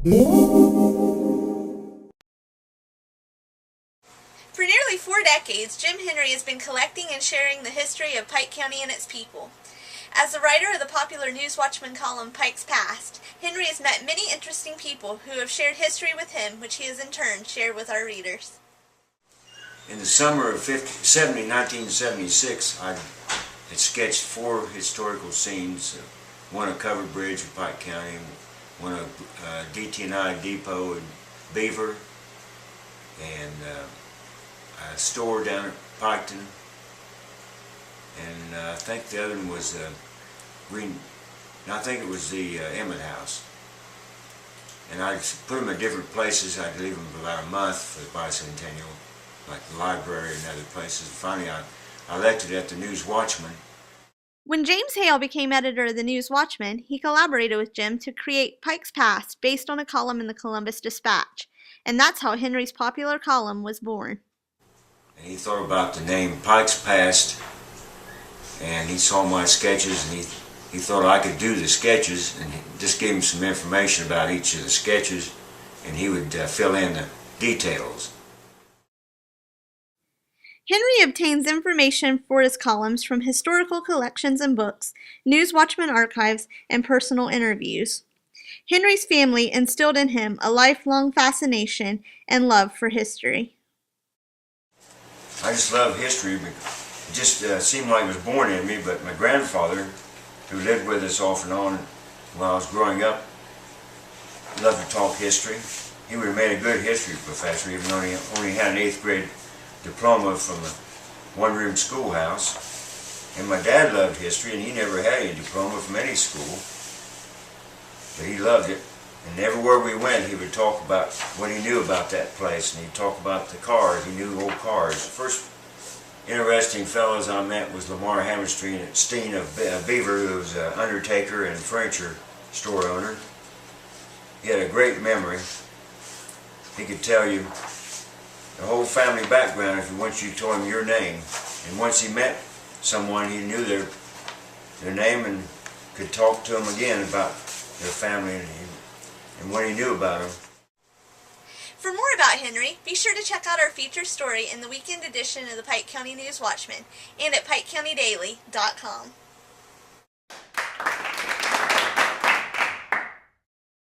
For nearly 4 decades, Jim Henry has been collecting and sharing the history of Pike County and its people. As the writer of the popular News Watchman column Pike's Past, Henry has met many interesting people who have shared history with him, which he has in turn shared with our readers. In the summer of 1976, I had sketched 4 historical scenes, one a covered bridge in Pike County, one a DT&I depot in Beaver, and a store down at Piketon, and I think the other one was I think it was the Emmett House. And I'd put them in different places. I'd leave them for about a month for the bicentennial, like the library and other places. Finally, I left it at the News Watchman. When James Hale became editor of the News Watchman, he collaborated with Jim to create Pike's Past based on a column in the Columbus Dispatch, and that's how Henry's popular column was born. And he thought about the name Pike's Past, and he saw my sketches, and he thought I could do the sketches, and just gave him some information about each of the sketches, and he would fill in the details. Henry obtains information for his columns from historical collections and books, News Watchman archives, and personal interviews. Henry's family instilled in him a lifelong fascination and love for history. I just love history. It just seemed like it was born in me, but my grandfather, who lived with us off and on while I was growing up, loved to talk history. He would have made a good history professor, even though he only had an 8th grade diploma from a one-room schoolhouse. And my dad loved history, and he never had any diploma from any school, but he loved it. And everywhere we went, he would talk about what he knew about that place, and he'd talk about the cars. He knew old cars. The first interesting fellows I met was Lamar Hammerstein of Beaver, who was an undertaker and furniture store owner. He had a great memory. He could tell you the whole family background once you told him your name. And once he met someone, he knew their name and could talk to them again about their family and what he knew about them. For more about Henry, be sure to check out our feature story in the weekend edition of the Pike County News Watchman and at PikeCountyDaily.com.